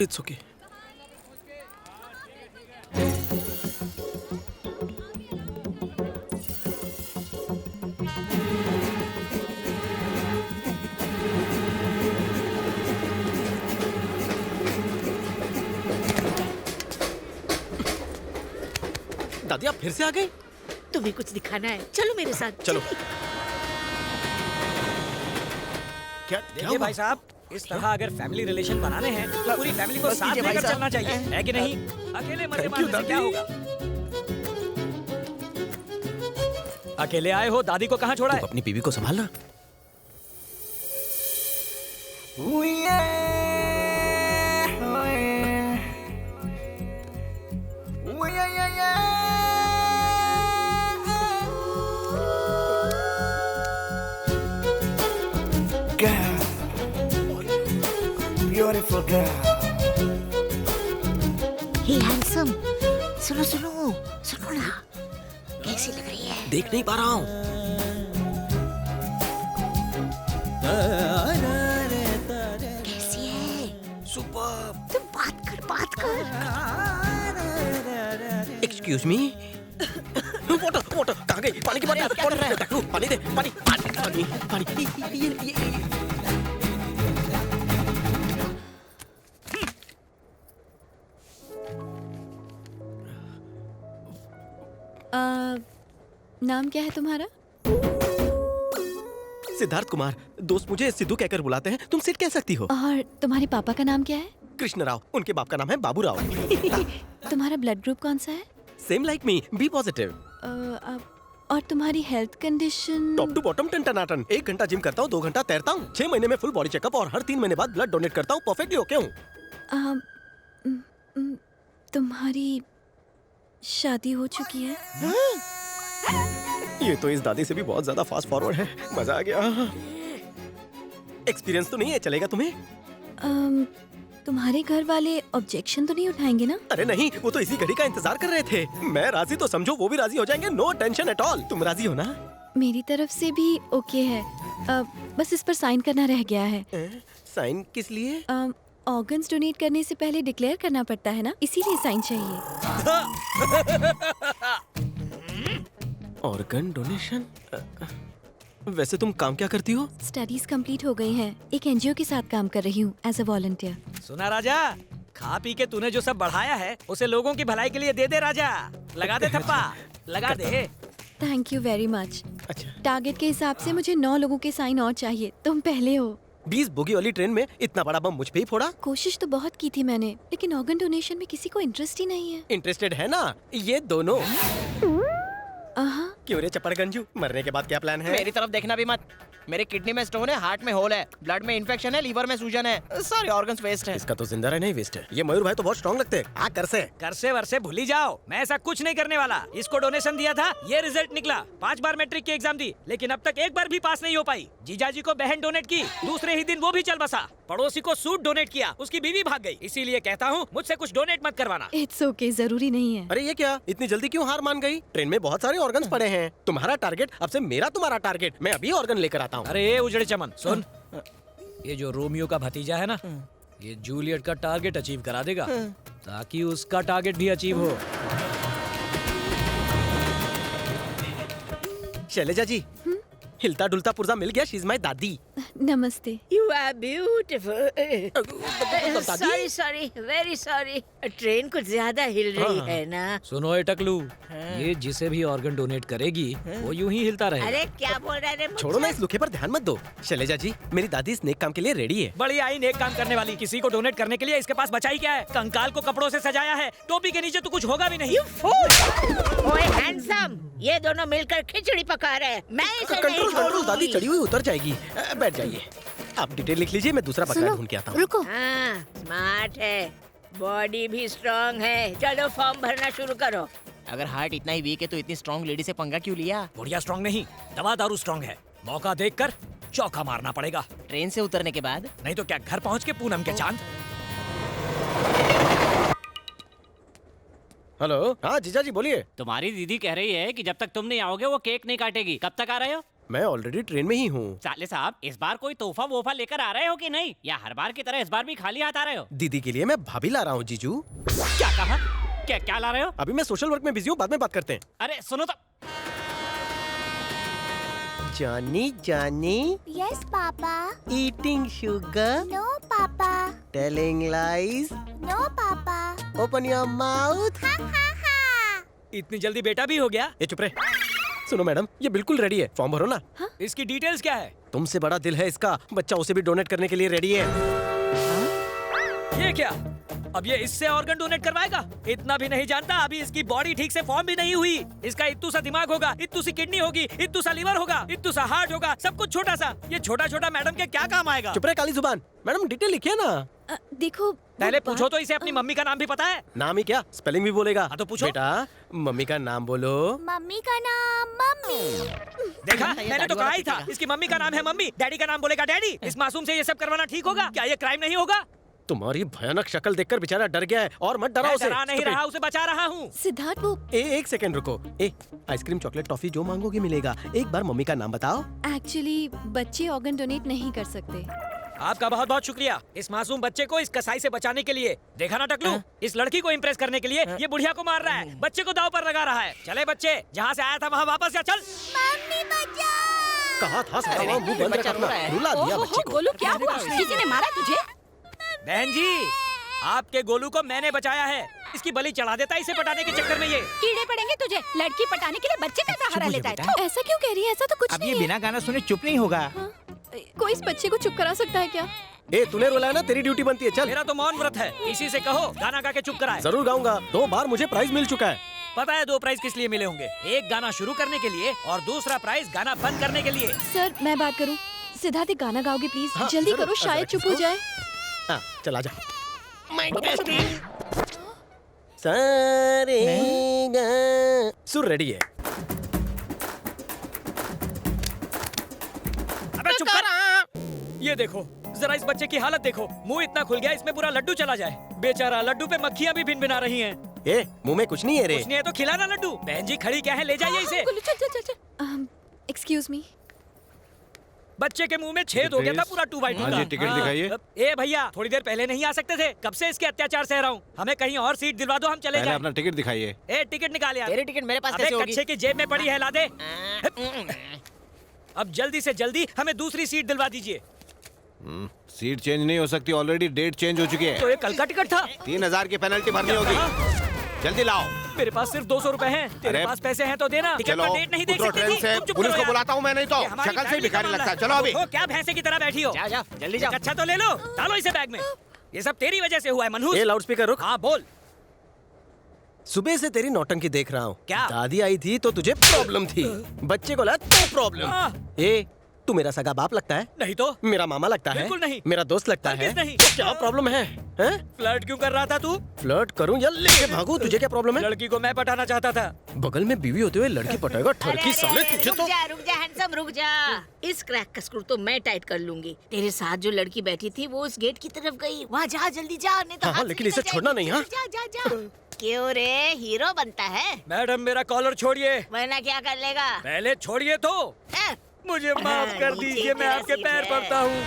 It's okay. दादी आप फिर से आ गई? तुम्हें कुछ दिखाना है, चलो मेरे साथ। चलो। क्या देखिए भाई साहब, इस तरह अगर फैमिली रिलेशन बनाने हैं तो पूरी फैमिली को साथ लेकर चलना चाहिए, है कि नहीं? अकेले मरने मारने से क्या होगा? अकेले आए हो, दादी को कहाँ छोड़ा है? अपनी बीवी को संभालना। Beautiful girl. हे हैंडसम, सुनो सुनो सुनो ना, कैसी लग रही है? देख नहीं पा रहा हूँ। कैसी है? सुपर। तुम बात कर। Excuse me. वाटर वाटर कहाँ गई? पानी की बात कर रहा है। पानी दे, पानी पानी पानी पानी। ये नाम क्या है तुम्हारा? सिद्धार्थ कुमार। दोस्त मुझे सिद्धू कहकर बुलाते हैं। तुम सिट कह सकती हो। और तुम्हारे पापा का नाम क्या है? कृष्ण राव। उनके बाप का नाम है बाबू राव। तुम्हारा ब्लड ग्रुप कौन सा है? Same like me, B positive. और तुम्हारी health condition? Top to bottom ton. 1 घंटा जिम करता हूँ, 2 घंटा तैरता हूँ, 6 महीने में फुल बॉडी चेकअप और हर 3 महीने बाद ब्लड डोनेट करता हूँ। परफेक्टली ओके हूँ। तुम्हारी शादी हो चुकी है? ये तो इस दादी से भी बहुत ज्यादा फास्ट फॉरवर्ड है। मजा आ गया। एक्सपीरियंस तो नहीं है, चलेगा तुम्हें? तुम्हारे घर वाले ऑब्जेक्शन तो नहीं उठाएंगे ना? अरे नहीं, वो तो इसी घड़ी का इंतजार कर रहे थे। मैं राजी तो समझो वो भी राजी हो जाएंगे। No tension at all. तुम राजी हो ना? मेरी तरफ से भी ओके है। बस इस पर साइन करना रह गया है। साइन किस लिए? ऑर्गन्स डोनेट करने से पहले डिक्लेयर करना पड़ता है ना, इसीलिए साइन चाहिए। Organ donation? वैसे तुम काम क्या करती हो? स्टडीज कंप्लीट हो गई हैं। एक एनजीओ के साथ काम कर रही हूँ एज अ वॉलंटियर। सुना राजा, खा पी के तूने जो सब बढ़ाया है उसे लोगों की भलाई के लिए दे दे राजा। लगा दे थप्पा, लगा दे। Thank you very much. अच्छा। टारगेट के हिसाब से मुझे 9 लोगों के साइन और चाहिए। तुम पहले हो। 20 बोगी वाली ट्रेन में इतना बड़ा बम मुझ पे ही फोड़ा? कोशिश तो बहुत की थी मैंने, लेकिन ऑर्गन डोनेशन में किसी को इंटरेस्ट ही नहीं है। इंटरेस्टेड है ना ये दोनों? आहा। क्यों रे चपड़गंजू, मरने के बाद क्या प्लान है? मेरी तरफ देखना भी मत। मेरे किडनी में स्टोन है, हार्ट में होल है, ब्लड में इन्फेक्शन है, लीवर में सूजन है, सारे ऑर्गन्स वेस्ट हैं। इसका तो जिंदा रहना ही वेस्ट है। ये मयूर भाई तो बहुत स्ट्रॉन्ग लगते हैं। कर से वर्षे भूल ही जाओ। मैं ऐसा कुछ नहीं करने वाला। इसको डोनेशन दिया था, ये रिजल्ट निकला। 5 बार मैट्रिक की एग्जाम दी, लेकिन अब तक एक बार भी पास नहीं हो पाई। जीजाजी को बहन डोनेट की, दूसरे ही दिन वो भी चल बसा। पड़ोसी को सूट डोनेट किया, उसकी बीवी भाग गई। इसीलिए कहता हूँ मुझसे कुछ डोनेट मत करवाना। इट्स ओके, जरूरी नहीं है। अरे ये क्या, इतनी जल्दी क्यों हार मान गई? ट्रेन में बहुत सारे ऑर्गन्स पड़े हैं। तुम्हारा टारगेट अब से मेरा तुम्हारा टारगेट। मैं अभी ऑर्गन लेकर आता हूँ। अरे उजड़े चमन सुन, ये जो रोमियो का भतीजा है ना, ये जूलियट का टारगेट अचीव करा देगा, ताकि उसका टारगेट भी अचीव हो। शैलजा जी, हिलता डुलता पुर्जा मिल गया। शी इज माय दादी। नमस्ते। You are beautiful. दादी? Sorry, very sorry. ट्रेन कुछ ज्यादा हिल रही है ना? सुनो ए टकलू, ये जिसे भी ऑर्गन डोनेट करेगी वो यूं ही हिलता रहेगा। अरे क्या बोल रहे रे? छोड़ो ना, इस लुके पर ध्यान मत दो। शैलजा जी, मेरी दादी इस नेक काम के लिए रेडी है। बड़ी आई नेक काम करने वाली। किसी को डोनेट करने के लिए इसके पास बचा ही क्या है? कंकाल को कपड़ों से सजाया है, टोपी के नीचे तो कुछ होगा भी नहीं। ओए हैंडसम, ये दोनों मिलकर खिचड़ी पका रहे हैं। मैं इसे नहीं कंट्रोल छोड़ूंगी। दादी, चढ़ी हुई उतर जाएगी। बैठ जाइए, आप डिटेल लिख लीजिए, मैं दूसरा बकरा ढूंढ के आता हूँ। रुको। हाँ, स्मार्ट है, बॉडी भी स्ट्रांग है। चलो फॉर्म भरना शुरू करो। अगर हार्ट इतना ही वीक है तो इतनी स्ट्रॉन्ग लेडी से पंगा क्यों लिया? बुढ़िया स्ट्रांग नहीं, दवा दारू स्ट्रांग है। मौका देखकर चौका मारना पड़ेगा। ट्रेन से उतरने के बाद? नहीं तो क्या घर पहुंच के पूनम के चांद। हेलो, हाँ जीजा जी बोलिए। तुम्हारी दीदी कह रही है कि जब तक तुम नहीं आओगे वो केक नहीं काटेगी। कब तक आ रहे हो? मैं ऑलरेडी ट्रेन में ही हूँ। साले साहब, इस बार कोई तोहफा वोफा लेकर आ रहे हो कि नहीं, या हर बार की तरह इस बार भी खाली हाथ आ रहे हो? दीदी के लिए मैं भाभी ला रहा हूँ जीजू। क्या कहा? क्या क्या ला रहे हो? अभी मैं सोशल वर्क में बिजी हूँ, बाद में बात करते हैं। अरे सुनो तो। जानी Johnny, yes papa. Eating sugar, no papa. Telling lies, no papa. Open your mouth. Ha ha हा। इतनी जल्दी बेटा भी हो गया? ये चुप रहे। सुनो मैडम, ये बिल्कुल रेडी है, फॉर्म भरो ना। इसकी डिटेल्स क्या है? तुमसे बड़ा दिल है इसका, बच्चा उसे भी डोनेट करने के लिए रेडी है। ये क्या? अब ये इससे ऑर्गन डोनेट करवाएगा? इतना भी नहीं जानता, अभी इसकी बॉडी ठीक से फॉर्म भी नहीं हुई। इसका इत्तू सा दिमाग होगा, इत्तू सी किडनी होगी, इत्तू सा लीवर होगा, इत्तू सा हार्ट होगा, सब कुछ छोटा सा। ये छोटा छोटा मैडम के क्या काम आएगा? चुप रहे काली जुबान। मैडम डिटेल लिखिए ना। देखो पहले वो पूछो तो इसे अपनी मम्मी का नाम भी पता है? नाम ही क्या, स्पेलिंग भी बोलेगा। हाँ तो पूछो। बेटा मम्मी का नाम बोलो। मम्मी का नाम मम्मी। देखा, ये मैंने तो दाढ़ी कहा वाला ही था, पीछेगा। इसकी मम्मी का नाम है मम्मी, डैडी का नाम बोलेगा डैडी। इस मासूम से ये सब करवाना ठीक होगा क्या? ये क्राइम नहीं होगा? तुम्हारी भयानक शक्ल देखकर बेचारा डर गया है, और मत डराओ मैं उसे। डरा नहीं Stupid। रहा, उसे बचा रहा हूँ। सिद्धार्थ वो एक सेकंड रुको। आइसक्रीम चॉकलेट टॉफी जो मांगोगे मिलेगा। एक बार मम्मी का नाम बताओ। एक्चुअली बच्चे ऑर्गन डोनेट नहीं कर सकते। आपका बहुत बहुत शुक्रिया इस मासूम बच्चे को इस कसाई से बचाने के लिए। देखा ना टकलू, इस लड़की को इम्प्रेस करने के लिए ये बुढ़िया को मार रहा है, बच्चे को दाव पर लगा रहा है। चले बच्चे, जहाँ से आया था वहाँ वापस जा। चल। मम्मी बचाओ। कहा था सारा अरे, मुंह बंद बच्चा रखना। रो रहा है। रुला दिया बच्चे को। गोलू क्या हुआ? किसी ने मारा तुझे? बहन जी, आपके गोलू को मैंने बचाया है। इसकी बलि चढ़ा देता है इसे पटाने के चक्कर में ये। कीड़े पड़ेंगे तुझे, लड़की पटाने के लिए बच्चे का सहारा लेता है। ऐसा क्यों कह रही है? ऐसा तो कुछ अब ये नहीं है। बिना गाना सुने चुप नहीं होगा। कोई इस बच्चे को चुप करा सकता है क्या? तूने रुलाया ना, तेरी ड्यूटी बनती है। चल। मेरा तो मौन व्रत है, इसी से कहो गाना गा के चुप कराए। जरूर गाऊंगा, 2 बार मुझे प्राइज मिल चुका है। पता है 2 प्राइज किस लिए मिले होंगे? एक गाना शुरू करने के लिए और दूसरा प्राइज गाना बंद करने के लिए। सर मैं बात करूं? सिद्धार्थ एक गाना गाओगे प्लीज? हाँ, जल्दी जरूर। करो, शायद चुप हो इसको- जाए। हाँ, चला जा। सारे सुर रेडी है। अबे चुप कर। ये देखो, जरा इस बच्चे की हालत देखो, मुंह इतना खुल गया इसमें पूरा लड्डू चला जाए। बेचारा, लड्डू पे मक्खियाँ भी भिन-भिना रही हैं। मुंह में कुछ नहीं है रे। कुछ नहीं है तो खिलाना लड्डू। बहन जी खड़ी क्या है, ले जाइए इसे। गोलू चल चल चल चल। Excuse me. बच्चे के मुंह में छेद हो गया था पूरा 2x2 हाँ का। जी, टिकट दिखाइए। ए भैया, थोड़ी देर पहले नहीं आ सकते थे? कब से इसके अत्याचार सह रहा हूँ। हमें कहीं और सीट दिलवा दो, हम चले पहले जाएं। अपना टिकट दिखाइए। ए टिकट निकाल यार। तेरी टिकट मेरे पास अबे कैसे होगी? कच्छे की जेब में पड़ी है, ला दे। अब जल्दी से जल्दी हमें दूसरी सीट दिलवा दीजिए। सीट चेंज नहीं हो सकती, ऑलरेडी डेट चेंज हो चुकी है। तो ये कल का टिकट था। 3000 की पेनल्टी भरनी होगी। जल्दी लाओ। मेरे पास सिर्फ 200 रुपए हैं। तेरे अरे, पास पैसे हैं तो देना। टिकट चलो का डेट नहीं देख उतरो सकती ट्रेन थी। से, तुम चुप पुलिस करो को यार। बुलाता हूँ मैं, नहीं तो ये हमारी शक्ल से ही फैमिली का भिखारी मामला लगता है। चलो अभी। हो, क्या भैंसे की तरह बैठी हो? जाओ जाओ, जल्दी जाओ। अच्छा तो ले लो, डालो इसे बैग में। ये सब तेरी वजह से हुआ है मनहूस। लाउड स्पीकर रुक। हाँ बोल। सुबह से तेरी नौटंकी देख रहा हूँ। क्या? दादी आई थी तो तुझे प्रॉब्लम थी, बच्चे को ला तो प्रॉब्लम। तू मेरा सगा बाप लगता है? नहीं तो? मेरा मामा लगता है? बिल्कुल नहीं। मेरा दोस्त लगता है? हरगिज़ नहीं। तो क्या प्रॉब्लम है? फ्लर्ट क्यों कर रहा था तू? फ्लर्ट करूं या लेके भागूं? तुझे क्या प्रॉब्लम है? लड़की को मैं पटाना चाहता था। बगल में बीवी होते हुए लड़की पटाएगा? ठरकी साले तुझे तो। रुक जा हैंडसम, रुक जा। इस क्रैक का स्क्रू तो मैं टाइट कर लूंगी। तेरे साथ जो लड़की बैठी थी वो उस गेट की तरफ गई। वहाँ जा, जल्दी जा, नहीं तो हाँ, हाथ से लेकिन इसे निकल छोड़ना जाएगी। नहीं, हाँ? जा जा जा। क्यों रे, हीरो बनता है? मैडम मेरा कॉलर छोड़िए। वरना क्या कर लेगा? पहले छोड़िए तो। हैं? मुझे माफ कर नीचे दीजिए, मैं तेरा आपके सीट पैर है। पड़ता हूँ।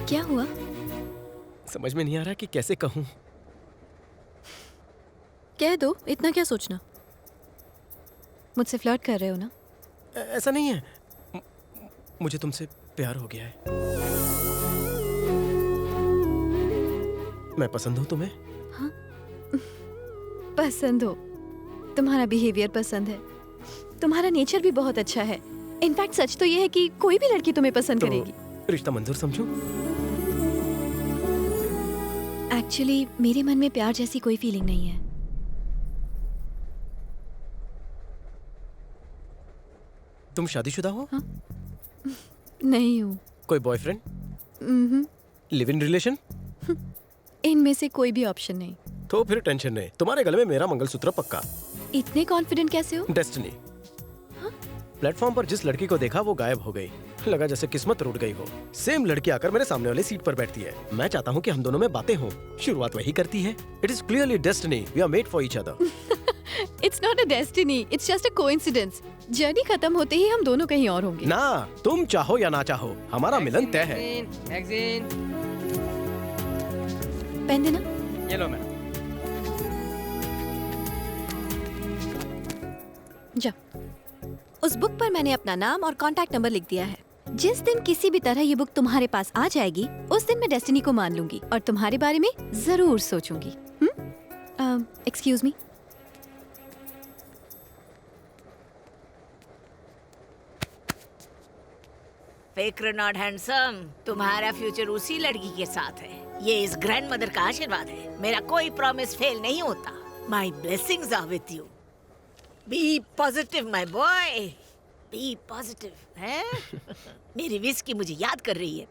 क्या हुआ? समझ में नहीं आ रहा कि कैसे कहूँ। कह दो, इतना क्या सोचना। मुझसे फ्लर्ट कर रहे हो ना? ऐसा नहीं है, मुझे तुमसे प्यार हो गया है। मैं पसंद हूँ तुम्हें? पसंद हो? तुम्हारा बिहेवियर पसंद है, तुम्हारा नेचर भी बहुत अच्छा है। इनफैक्ट सच तो ये है कि कोई भी लड़की तुम्हें पसंद करेगी। रिश्ता मंजूर समझो। एक्चुअली मेरे मन में प्यार जैसी कोई फीलिंग नहीं है। तुम शादीशुदा हो? नहीं हूँ। कोई बॉयफ्रेंड? Live in relation? इनमें से कोई भी ऑप्शन नहीं। तो फिर टेंशन नहीं, तुम्हारे गले में मेरा मंगलसूत्र पक्का। इतने कॉन्फिडेंट कैसे हो? डेस्टिनी। प्लेटफॉर्म पर जिस लड़की को देखा वो गायब हो गई। लगा जैसे किस्मत रूठ गई हो। सेम लड़की आकर मेरे सामने वाली सीट पर बैठती है। मैं चाहता हूँ कि हम दोनों में बातें हों। शुरुआत वही करती है। It is clearly destiny, we are made for each other. It's not a destiny, it's just a coincidence. Journey खत्म होते ही हम दोनों कहीं और होंगे। ना, तुम चाहो या ना चाहो, हमारा मिलन तय है। पेन देना। ये लो मैडम। जा। उस बुक पर मैंने अपना नाम और कांटेक्ट नंबर लिख दिया है। जिस दिन किसी भी तरह ये बुक तुम्हारे पास आ जाएगी, उस दिन मैं डेस्टिनी को मान लूंगी और तुम्हारे बारे में जरूर सोचूंगी। Excuse me. फिक्र नॉट हैंडसम, तुम्हारा फ्यूचर उसी लड़की के साथ है। ये इस ग्रैंड मदर का आशीर्वाद है। मेरा कोई प्रॉमिस फेल नहीं होता। My blessings are with you. Be positive my boy, be positive है। मेरी विस्की मुझे याद कर रही है।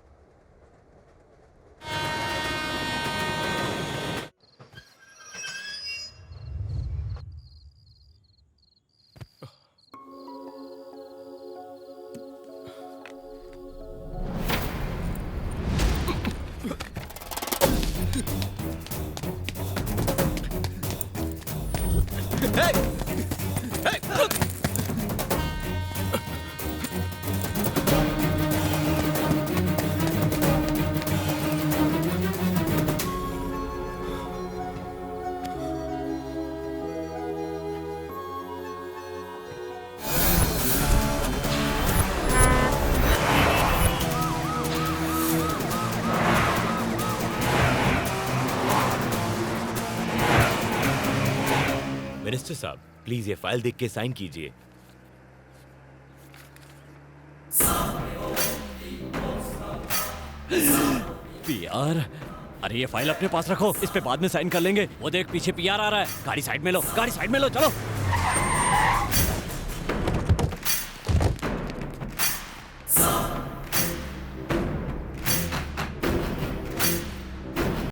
मिनिस्टर साहब, प्लीज ये फाइल देख के साइन कीजिए। पीआर, अरे ये फाइल अपने पास रखो, इस पे बाद में साइन कर लेंगे। वो देख पीछे पीआर आ रहा है। गाड़ी साइड में लो, गाड़ी साइड में लो, चलो।